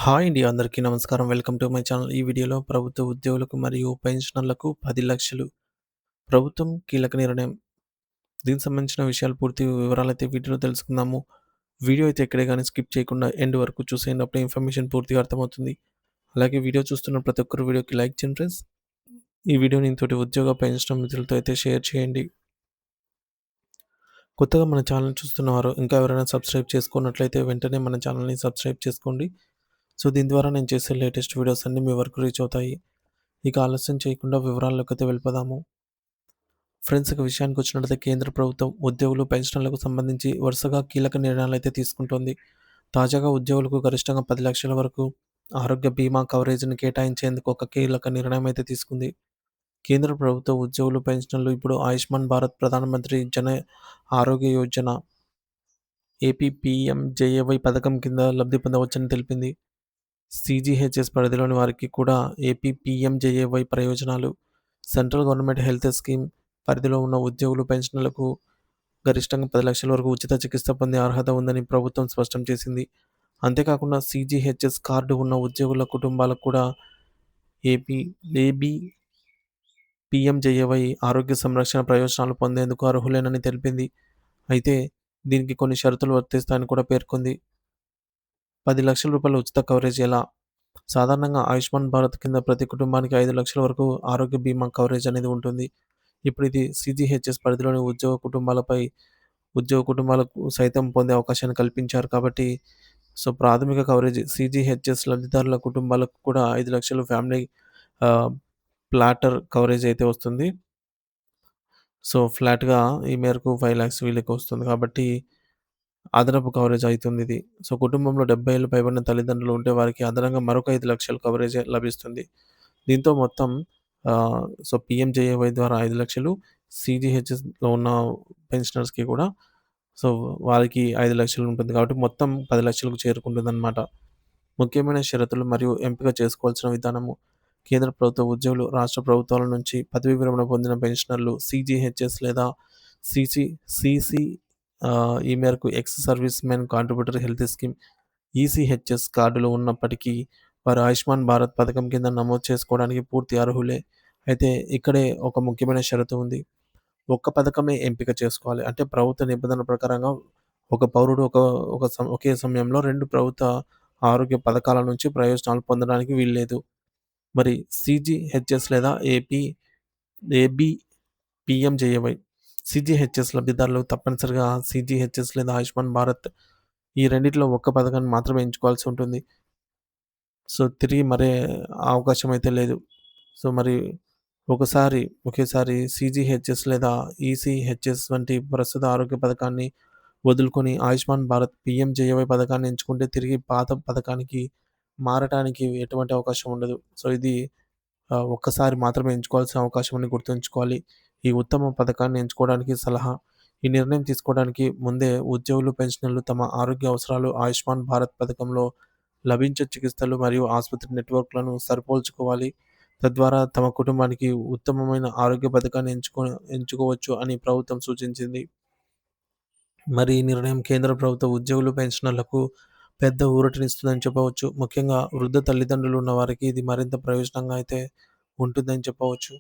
Hi అండి. అందరికీ నమస్కారం. Welcome to my channel. ఈ వీడియోలో ప్రభుత్వ ఉద్యోగులకు మరియు పెన్షనర్లకు 10,00,000 ప్రభుత్వం కీలక నిర్ణయం. దీనికి సంబంధించిన విషయాలు పూర్తి వివరాలైతే వీడియోలో తెలుసుకుందాము. వీడియో అయితే ఎక్కడే గాని స్కిప్ చేయకుండా ఎండ్ వరకు చూసేయండి. అప్పుడే ఇన్ఫర్మేషన్ పూర్తిగా అర్థమవుతుంది. అలాగే వీడియో చూస్తున్న ప్రతి ఒక్కరు వీడియోకి లైక్ చేయండి ఫ్రెండ్స్. ఈ వీడియోని తోటి ఉద్యోగ పెన్షనర్ మిత్రులతో అయితే షేర్ చేయండి. కొత్తగా మన ఛానల్ చూస్తున్నవారు ఇంకా ఎవరైనా సబ్స్క్రైబ్ చేసుకున్నట్లయితే వెంటనే మన ఛానల్‌ని సబ్స్క్రైబ్ చేసుకోండి. సో, దీని ద్వారా నేను చేసే లేటెస్ట్ వీడియోస్ అన్నీ మీ వరకు రీచ్ అవుతాయి. ఇక ఆలస్యం చేయకుండా వివరాల్లోకైతే వెళ్ళిపోదాము. ఫ్రెండ్స్, ఇక విషయానికొచ్చినట్లయితే కేంద్ర ప్రభుత్వం ఉద్యోగులు, పెన్షనర్లకు సంబంధించి వరుసగా కీలక నిర్ణయాలైతే తీసుకుంటోంది. తాజాగా ఉద్యోగులకు గరిష్టంగా 10,00,000 వరకు ఆరోగ్య బీమా కవరేజీని కేటాయించేందుకు ఒక కీలక నిర్ణయం అయితే తీసుకుంది. కేంద్ర ప్రభుత్వ ఉద్యోగులు, పెన్షనర్లు ఇప్పుడు ఆయుష్మాన్ భారత్ ప్రధానమంత్రి జన ఆరోగ్య యోజన ఏపీపీఎంజేఏవై పథకం కింద లబ్ధి పొందవచ్చని తెలిపింది. సీజీహెచ్ఎస్ పరిధిలోని వారికి కూడా ఏపీపీఎంజేఏవై ప్రయోజనాలు. సెంట్రల్ గవర్నమెంట్ హెల్త్ స్కీమ్ పరిధిలో ఉన్న ఉద్యోగులు, పెన్షనర్లకు గరిష్టంగా 10,00,000 వరకు ఉచిత చికిత్స పొందే అర్హత ఉందని ప్రభుత్వం స్పష్టం చేసింది. అంతేకాకుండా సీజీహెచ్ఎస్ కార్డు ఉన్న ఉద్యోగుల కుటుంబాలకు కూడా ఏపీ ఏబీ పీఎంజేఏవై ఆరోగ్య సంరక్షణ ప్రయోజనాలు పొందేందుకు అర్హులేనని తెలిపింది. అయితే దీనికి కొన్ని షరతులు వర్తిస్తాయని కూడా పేర్కొంది. ₹10,00,000 ఉచిత కవరేజ్ ఎలా? సాధారణంగా ఆయుష్మాన్ భారత్ కింద ప్రతి కుటుంబానికి 5,00,000 వరకు ఆరోగ్య బీమా కవరేజ్ అనేది ఉంటుంది. ఇప్పుడు ఇది సీజీహెచ్ఎస్ పరిధిలోని ఉద్యోగ కుటుంబాలకు సైతం పొందే అవకాశాన్ని కల్పించారు కాబట్టి, సో, ప్రాథమిక కవరేజ్ సీజీహెచ్ఎస్ లబ్ధిదారుల కుటుంబాలకు కూడా 5,00,000 ఫ్యామిలీ ఆహ్, ప్లాటర్ కవరేజ్ అయితే వస్తుంది. సో, ఫ్లాట్‌గా ఈ మేరకు 5,00,000 వీళ్ళకి వస్తుంది కాబట్టి అదనపు కవరేజ్ అయితుందిది. సో, కుటుంబంలో 70 ఏళ్లు పైబడిన తల్లిదండ్రులు ఉంటే వారికి అదనంగా మరొక 5,00,000 కవరేజ్ లభిస్తుంది. దీంతో మొత్తం సో, పీఎంజేఏవై ద్వారా 5,00,000, సీజీహెచ్ఎస్‌లో ఉన్న పెన్షనర్స్‌కి కూడా సో, వారికి 5,00,000 ఉంటుంది కాబట్టి మొత్తం 10,00,000కు చేరుకుంటుందన్నమాట. ముఖ్యమైన షరతులు మరియు ఎంపిక చేసుకోవాల్సిన విధానము. కేంద్ర ప్రభుత్వ ఉద్యోగులు, రాష్ట్ర ప్రభుత్వాల నుంచి పదవీ విరమణ పొందిన పెన్షనర్లు, సీజీహెచ్ఎస్ లేదా సీసీ సీసీ ఈ మేరకు ex service men contributory health scheme ECHS కార్డులు ఉన్నప్పటికీ వారు ఆయుష్మాన్ భారత్ పథకం కింద నమోదు చేసుకోవడానికి పూర్తి అర్హులే. అయితే ఇక్కడే ఒక ముఖ్యమైన షరతు ఉంది. ఒక్క పథకమే ఎంపిక చేసుకోవాలి. అంటే ప్రభుత్వ నిబంధనల ప్రకారంగా ఒక పౌరుడు ఒకే సమయంలో 2 ప్రభుత్వ ఆరోగ్య పథకాల నుంచి ప్రయోజనాలు పొందడానికి వీల్లేదు. మరి సీజీహెచ్ఎస్ లేదా ఏబీ పీఎంజేఏవై. సీజీహెచ్ఎస్ లబ్ధిదారులు తప్పనిసరిగా సీజీహెచ్ఎస్ లేదా ఆయుష్మాన్ భారత్ ఈ రెండిట్లో ఒక్క పథకాన్ని మాత్రమే ఎంచుకోవాల్సి ఉంటుంది. సో, తిరిగి మరే అవకాశం అయితే లేదు. సో, మరి ఒకేసారి సీజీహెచ్ఎస్ లేదా ఈసీహెచ్ఎస్ వంటి ప్రస్తుత ఆరోగ్య పథకాన్ని వదులుకొని ఆయుష్మాన్ భారత్ పీఎంజేఏవై పథకాన్ని ఎంచుకుంటే తిరిగి పాత పథకానికి మారటానికి ఎటువంటి అవకాశం ఉండదు. సో, ఇది ఒక్కసారి మాత్రమే ఎంచుకోవాల్సిన అవకాశం అని గుర్తుంచుకోవాలి. ఈ ఉత్తమ పథకాన్ని ఎంచుకోవడానికి సలహా. ఈ నిర్ణయం తీసుకోవడానికి ముందే ఉద్యోగులు, పెన్షనర్లు తమ ఆరోగ్య అవసరాలు, ఆయుష్మాన్ భారత్ పథకంలో లభించే చికిత్సలు మరియు ఆసుపత్రి నెట్వర్క్‌లను సరిపోల్చుకోవాలి. తద్వారా తమ కుటుంబానికి ఉత్తమమైన ఆరోగ్య పథకాన్ని ఎంచుకోవచ్చు అని ప్రభుత్వం సూచించింది. మరి ఈ నిర్ణయం కేంద్ర ప్రభుత్వ ఉద్యోగులు, పెన్షనర్లకు పెద్ద ఊరటనిస్తుందని చెప్పవచ్చు. ముఖ్యంగా వృద్ధ తల్లిదండ్రులు ఉన్న వారికి ఇది మరింత ప్రయోజనంగా అయితే ఉంటుందని చెప్పవచ్చు.